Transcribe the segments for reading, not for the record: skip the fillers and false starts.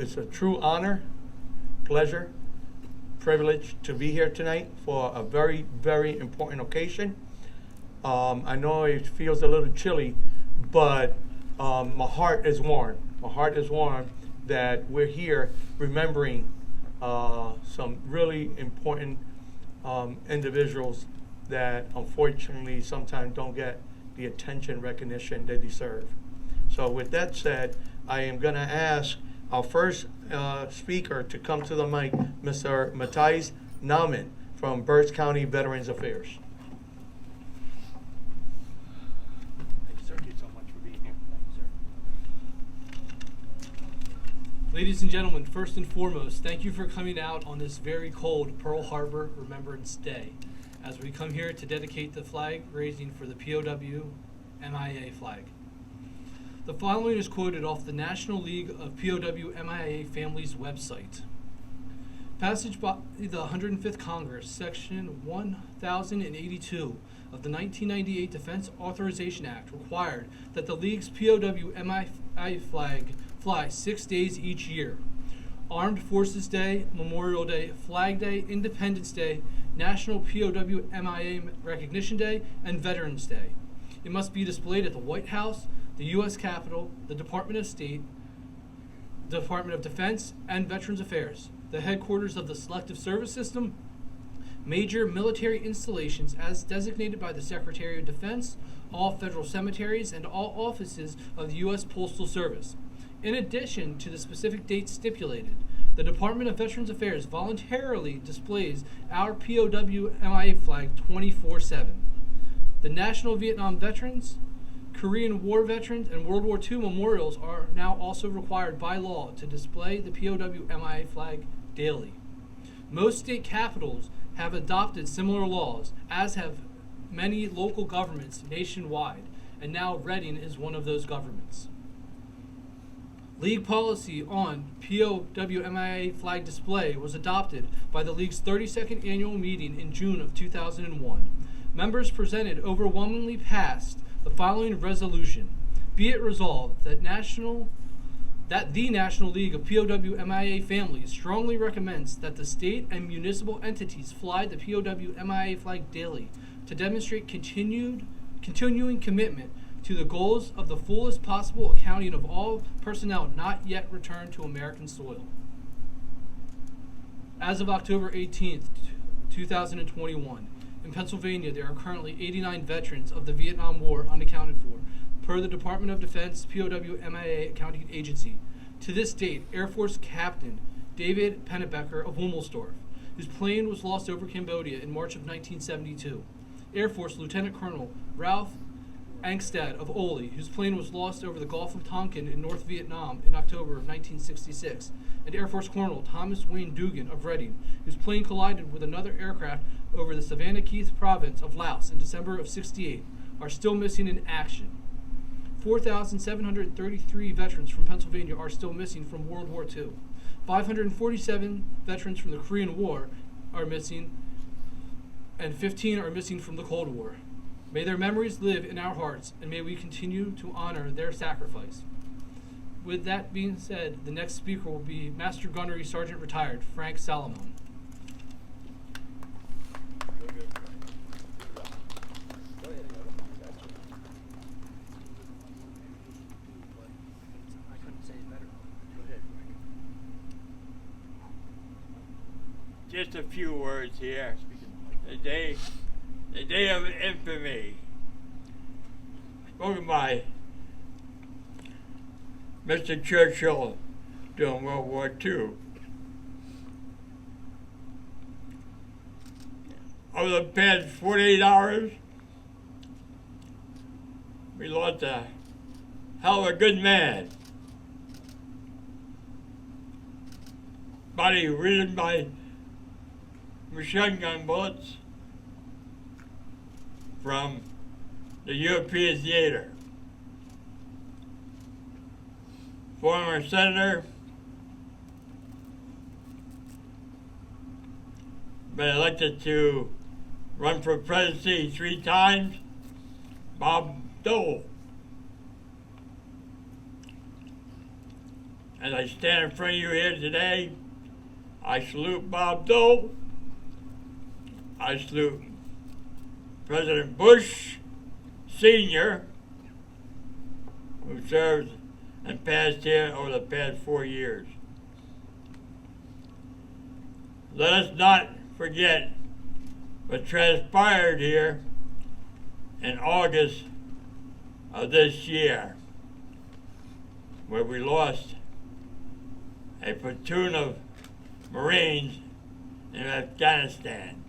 It's a true honor, pleasure, privilege to be here tonight for a very, very important occasion. I know it feels a little chilly, but my heart is warm. My heart is warm that we're here remembering some really important individuals that unfortunately sometimes don't get the attention, recognition they deserve. So with that said, I am going to ask our first speaker to come to the mic, Mr. Matthijs Nauman from Berks County Veterans Affairs. Thank you, sir. Thank you so much for being here. Thank you, sir. Ladies and gentlemen, first and foremost, thank you for coming out on this very cold Pearl Harbor Remembrance Day as we come here to dedicate the flag raising for the POW MIA flag. The following is quoted off the National League of POW MIA Families website. Passage by the 105th Congress, Section 1082 of the 1998 Defense Authorization Act required that the League's POW MIA flag fly 6 days each year. Armed Forces Day, Memorial Day, Flag Day, Independence Day, National POW MIA Recognition Day, and Veterans Day. It must be displayed at the White House, the U.S. Capitol, the Department of State, the Department of Defense, and Veterans Affairs, the headquarters of the Selective Service System, major military installations as designated by the Secretary of Defense, all federal cemeteries, and all offices of the U.S. Postal Service. In addition to the specific dates stipulated, the Department of Veterans Affairs voluntarily displays our POW MIA flag 24/7. The National Vietnam Veterans, Korean War veterans, and World War II memorials are now also required by law to display the POW MIA flag daily. Most state capitals have adopted similar laws, as have many local governments nationwide, and now Reading is one of those governments. League policy on POW MIA flag display was adopted by the League's 32nd annual meeting in June of 2001. Members presented overwhelmingly passed the following resolution: be it resolved that the National League of POW MIA Families strongly recommends that the state and municipal entities fly the POW MIA flag daily to demonstrate continuing commitment to the goals of the fullest possible accounting of all personnel not yet returned to American soil. As of October 18th, 2021, in Pennsylvania, there are currently 89 veterans of the Vietnam War unaccounted for, per the Department of Defense POW MIA Accounting Agency. To this date, Air Force Captain David Pennebecker of Wummelsdorf, whose plane was lost over Cambodia in March of 1972. Air Force Lieutenant Colonel Ralph Angstad of Ole, whose plane was lost over the Gulf of Tonkin in North Vietnam in October of 1966, and Air Force Colonel Thomas Wayne Dugan of Reading, whose plane collided with another aircraft over the Savannah Keith province of Laos in December of '68, are still missing in action. 4,733 veterans from Pennsylvania are still missing from World War II. 547 veterans from the Korean War are missing, and 15 are missing from the Cold War. May their memories live in our hearts, and may we continue to honor their sacrifice. With that being said, the next speaker will be Master Gunnery Sergeant Retired Frank Salomon. Just a few words here. The day of infamy, spoken by Mr. Churchill during World War II. Over the past 48 hours, we lost a hell of a good man. Body ridden by machine gun bullets from the European theater. Former Senator, been elected to run for presidency 3 times, Bob Dole. as I stand in front of you here today, I salute Bob Dole. I salute President Bush Sr., who served and passed here over the past 4 years. Let us not forget what transpired here in August of this year, where we lost a platoon of Marines in Afghanistan,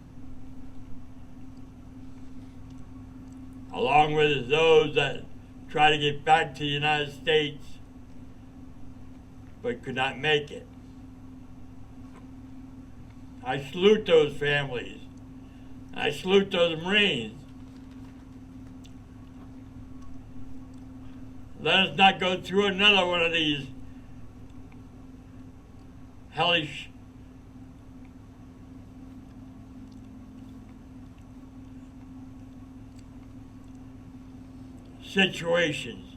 along with those that tried to get back to the United States but could not make it. I salute those families. I salute those Marines. Let us not go through another one of these hellish situations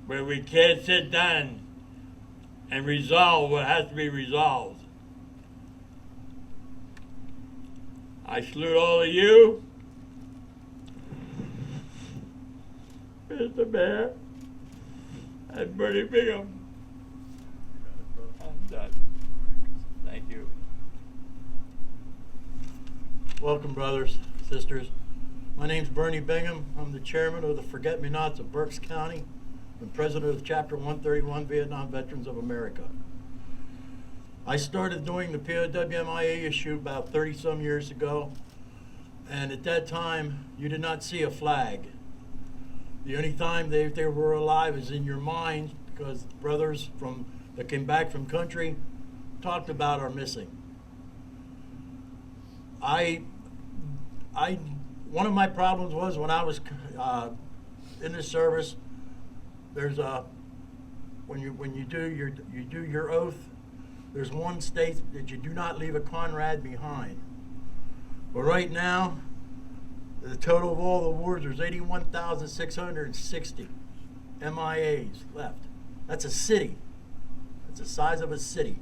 where we can't sit down and resolve what has to be resolved. I salute all of you, Mr. Mayor, and Bernie Bingham. I'm done. Thank you. Welcome, brothers, sisters. My name's Bernie Bingham. I'm the chairman of the Forget-Me-Nots of Berks County and president of Chapter 131 Vietnam Veterans of America. I started doing the POW-MIA issue about 30-some years ago, and at that time, you did not see a flag. The only time they were alive is in your mind, because brothers that came back from country talked about our missing. One of my problems was when I was in the service. There's when you do your oath. There's one state that you do not leave a comrade behind. But right now, the total of all the awards, there's 81,660 MIAs left. That's a city. That's the size of a city.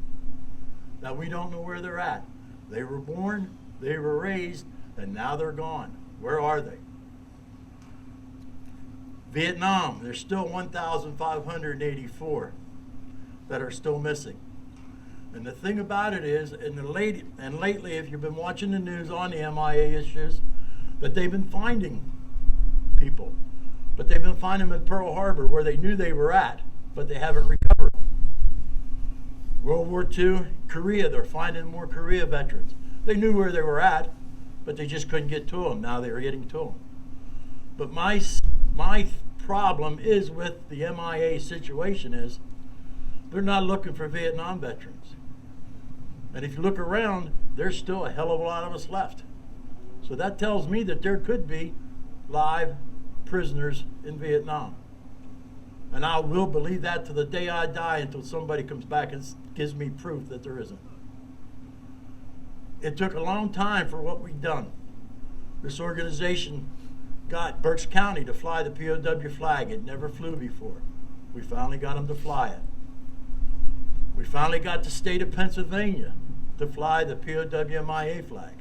Now we don't know where they're at. They were born, they were raised, and now they're gone. Where are they? Vietnam, there's still 1,584 that are still missing. And the thing about it is, lately, if you've been watching the news on the MIA issues, that they've been finding people. But they've been finding them in Pearl Harbor where they knew they were at, but they haven't recovered them. World War II, Korea, they're finding more Korea veterans. They knew where they were at, but they just couldn't get to them. Now they're getting to them. But my problem is with the MIA situation is they're not looking for Vietnam veterans. And if you look around, there's still a hell of a lot of us left. So that tells me that there could be live prisoners in Vietnam. And I will believe that to the day I die until somebody comes back and gives me proof that there isn't. It took a long time for what we've done. This organization got Berks County to fly the POW flag. It never flew before. We finally got them to fly it. We finally got the state of Pennsylvania to fly the POW-MIA flag.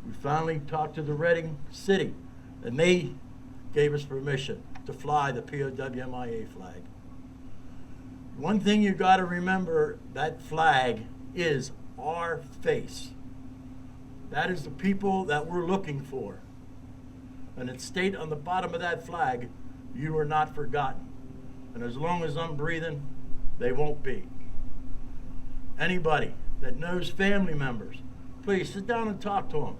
We finally talked to the Reading City, and they gave us permission to fly the POW-MIA flag. One thing you got to remember, that flag is our face. That is the people that we're looking for. And it stated on the bottom of that flag, you are not forgotten. And as long as I'm breathing, they won't be. Anybody that knows family members, please sit down and talk to them.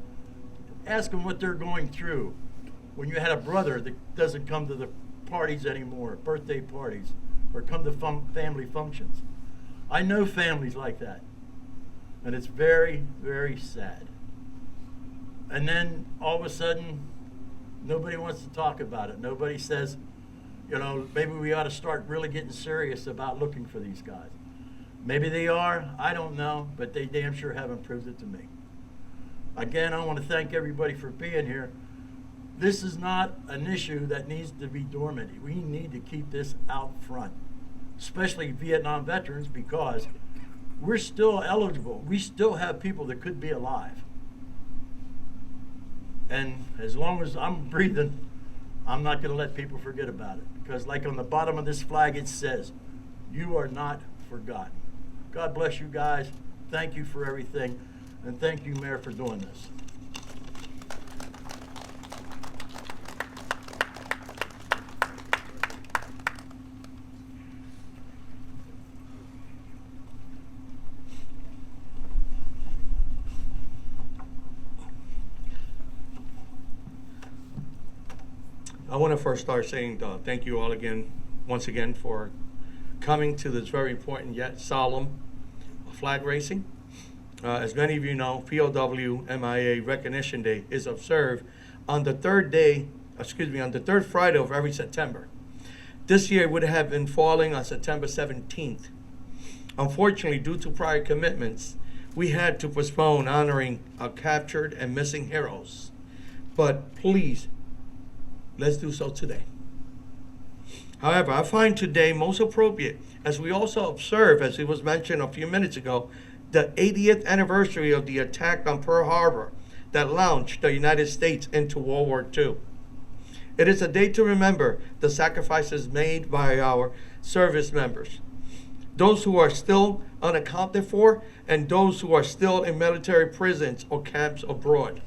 Ask them what they're going through. When you had a brother that doesn't come to the parties anymore, birthday parties, or come to family functions. I know families like that. And it's very, very sad. And then all of a sudden, nobody wants to talk about it. Nobody says, you know, maybe we ought to start really getting serious about looking for these guys. Maybe they are, I don't know, but they damn sure haven't proved it to me. Again, I want to thank everybody for being here. This is not an issue that needs to be dormant. We need to keep this out front. especially Vietnam veterans, because we're still eligible. We still have people that could be alive. And as long as I'm breathing, I'm not going to let people forget about it. Because like on the bottom of this flag, it says, you are not forgotten. God bless you guys. Thank you for everything. And thank you, Mayor, for doing this. I want to first start saying thank you all again, once again, for coming to this very important yet solemn flag racing. As many of you know, POW MIA Recognition Day is observed on the third Friday of every September. This year would have been falling on September 17th. Unfortunately, due to prior commitments, we had to postpone honoring our captured and missing heroes. But please, let's do so today. However, I find today most appropriate as we also observe, as it was mentioned a few minutes ago, the 80th anniversary of the attack on Pearl Harbor that launched the United States into World War II. It is a day to remember the sacrifices made by our service members, those who are still unaccounted for, and those who are still in military prisons or camps abroad.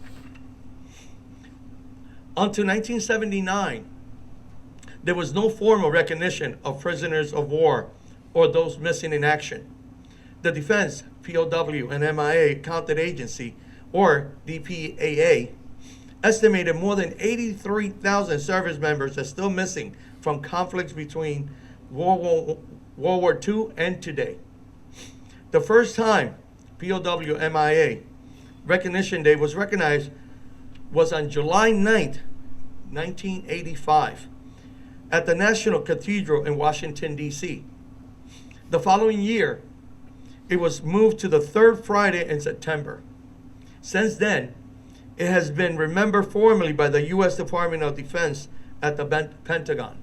Until 1979, there was no formal recognition of prisoners of war or those missing in action. The Defense, POW, and MIA Counted Agency, or DPAA, estimated more than 83,000 service members are still missing from conflicts between World War II and today. The first time POW MIA Recognition Day was recognized was on July 9th, 1985, at the National Cathedral in Washington, D.C. The following year, it was moved to the third Friday in September. Since then, it has been remembered formally by the U.S. Department of Defense at the Pentagon.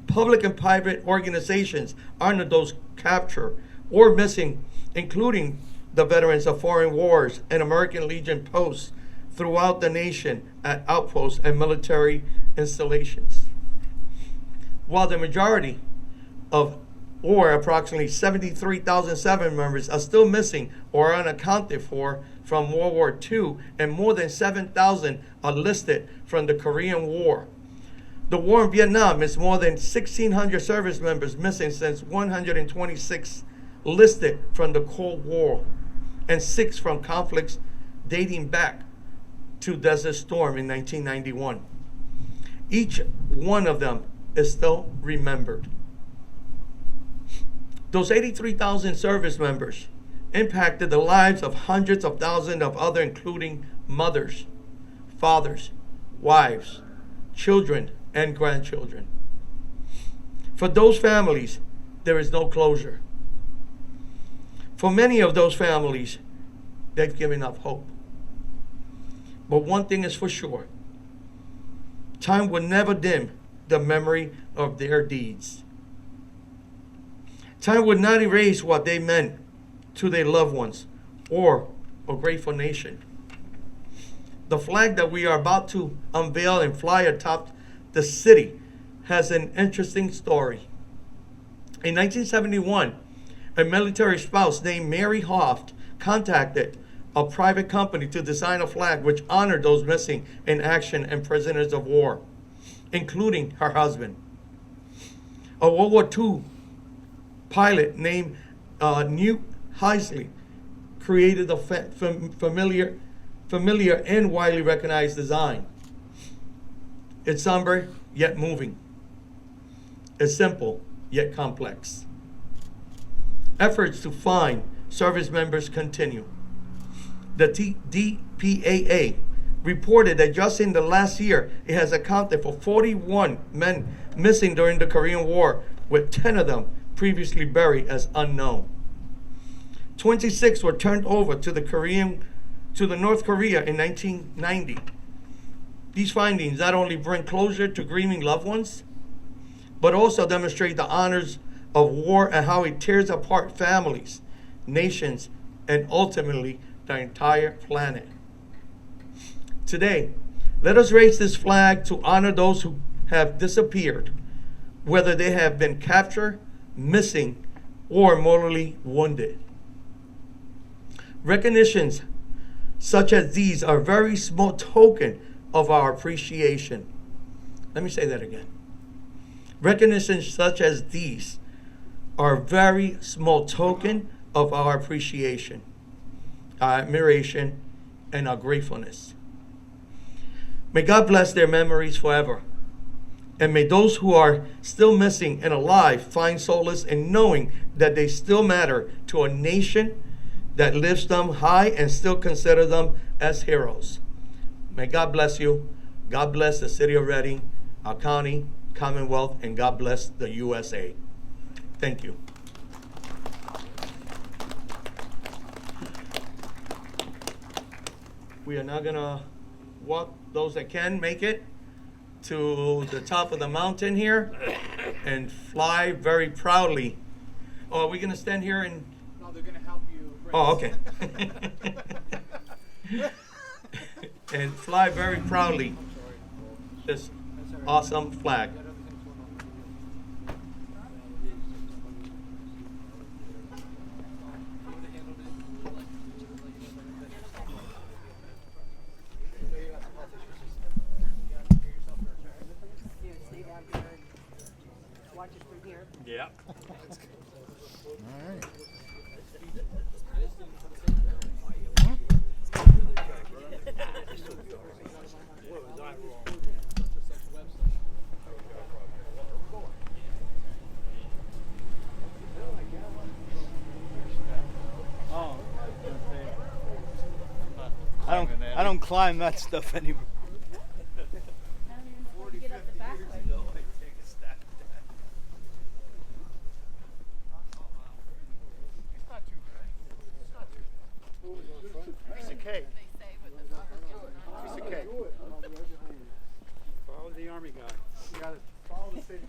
Public and private organizations honor those captured or missing, including the veterans of foreign wars and American Legion posts throughout the nation at outposts and military installations. While the majority of, or approximately 73,000 service members are still missing or unaccounted for from World War II, and more than 7,000 are listed from the Korean War. The war in Vietnam is more than 1,600 service members missing since 126 listed from the Cold War, and 6 from conflicts dating back to Desert Storm in 1991. Each one of them is still remembered. Those 83,000 service members impacted the lives of hundreds of thousands of others, including mothers, fathers, wives, children, and grandchildren. For those families, there is no closure. For many of those families, they've given up hope. But one thing is for sure, time will never dim the memory of their deeds. Time would not erase what they meant to their loved ones or a grateful nation. The flag that we are about to unveil and fly atop the city has an interesting story. In 1971, a military spouse named Mary Hoft contacted a private company to design a flag which honored those missing in action and prisoners of war, including her husband. A World War II pilot named Newt Heisley created a familiar and widely recognized design. It's somber yet moving. It's simple yet complex. Efforts to find service members continue. The DPAA reported that just in the last year, it has accounted for 41 men missing during the Korean War, with 10 of them previously buried as unknown. 26 were turned over to the North Korea in 1990. These findings not only bring closure to grieving loved ones, but also demonstrate the of war and how it tears apart families, nations, and ultimately the entire planet. Today, let us raise this flag to honor those who have disappeared, whether they have been captured, missing, or mortally wounded. Recognitions such as these are a very small token of our appreciation. Let me say that again. Recognitions such as these are a very small token of our appreciation, our admiration, and our gratefulness. May God bless their memories forever. And may those who are still missing and alive find solace in knowing that they still matter to a nation that lifts them high and still consider them as heroes. May God bless you. God bless the city of Reading, our county, Commonwealth, and God bless the USA. Thank you. We are now going to walk, those that can make it, to the top of the mountain here and fly very proudly. Oh, are we going to stand here and... No, they're going to help you. Oh, okay. And fly very proudly this awesome flag. Watch it from here. Yeah. I don't climb that stuff anymore. Piece of cake. Piece of cake. Follow the army guy. You gotta follow the city.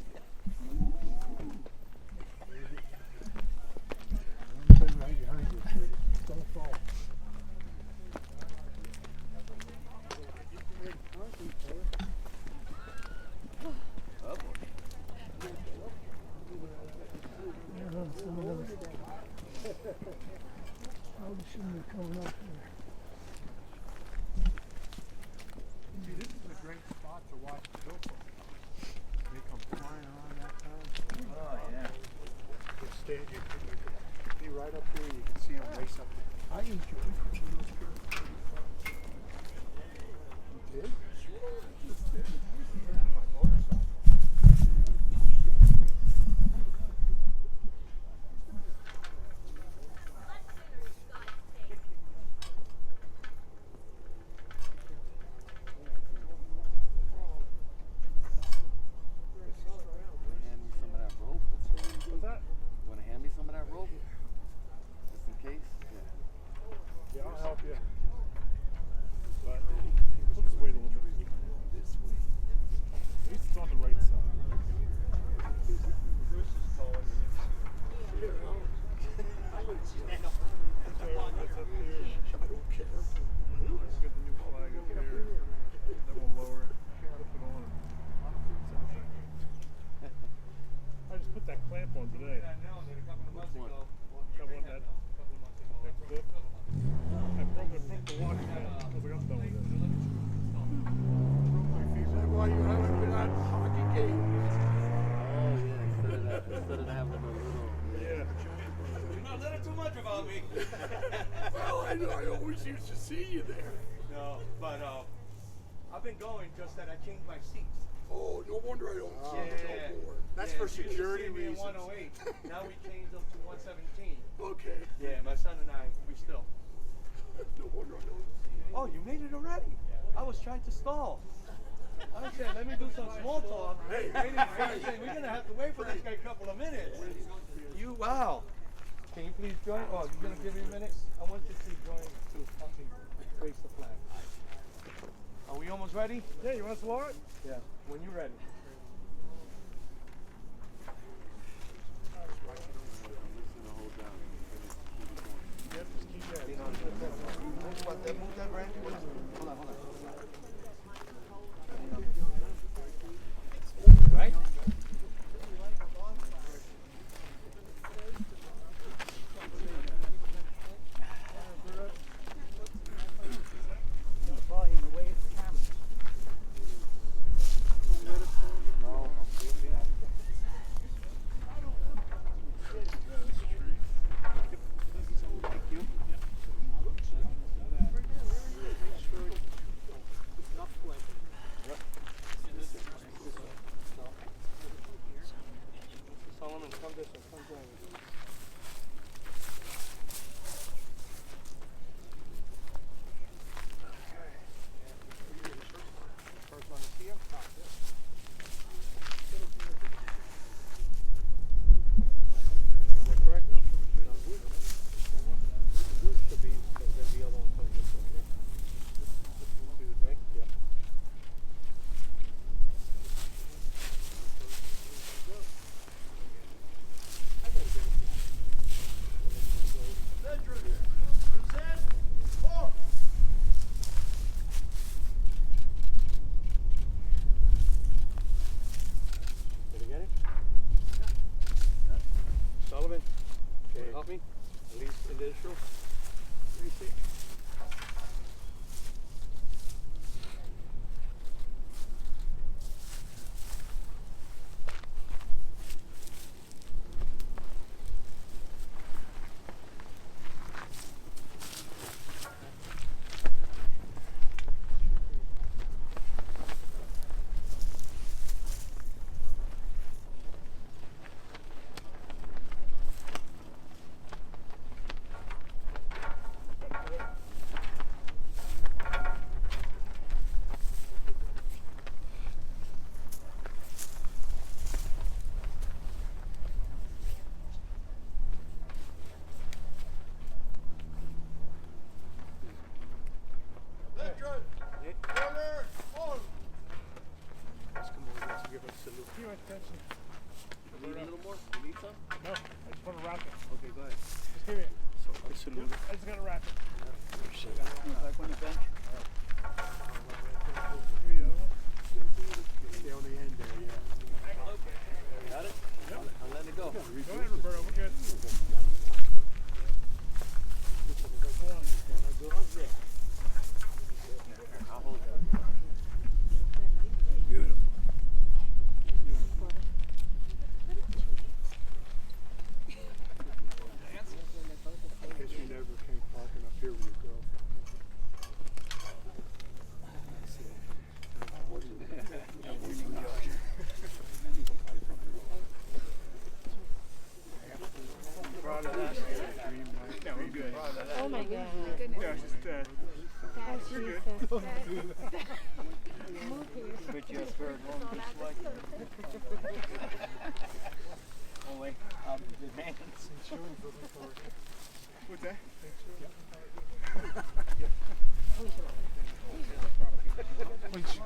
See, this is a great spot to watch the hill fall. They come flying around that time. Oh, yeah. You stand, you can be right up there, you can see them race up there. I enjoy it. You did? My motorcycle. Yeah, I'll help you. But we'll just wait a little bit. This way. At least it's on the right side. Bruce is calling. I don't care. Let's get the new flag up here. Then we'll lower it. Flip it on. I just put that clamp on today. That one, that clip. I broke the watch now. I was like, I'm done with it. Is that why you haven't been at hockey games? Oh yeah, instead of having a little. Yeah. You're not letting too much about me. Well, I always used to see you there. No, but I've been going just that I changed my seats. Oh, no wonder I don't see you no more. That's Yeah, for you used to security see me in reasons. 108. Now we changed them to 117. Okay. Yeah, my son and I, we still. No wonder I don't see you. Oh, you made it already? I was trying to stall. I said, let me do some small talk. Hey. I said, we're gonna have to wait for this guy a couple of minutes. You, wow. Can you please join? Oh, you're gonna give me a minute? I want you to join to fucking raise the flag. Are we almost ready? Yeah, you want to lower it? Yeah, when you're ready. Come this way. Come join me. First one is here. Am I correct? No. Wood should be, the other one comes this way. See the thing? Yeah. Did you get it? Sullivan, can you help me? At least initial. Let me see. Let's come over here to give us a salute. You want attention? You need a little more? You need some? No, I just want to wrap it. Okay, go ahead. Just give me it. So, a salute. I just got to wrap it. Back on the bench. Give me the other one. Stay on the end there, yeah. Got it? I'm letting it go. Go ahead, Roberto. We're good. I'll hold it. I guess you never came parking up here with your girlfriend. Proud of that. No, we're good. Oh my God. Yeah, it's just, That's we're good. Jesus. Move here. Put your third one this way. Only, the hands. What's that? Who's yours?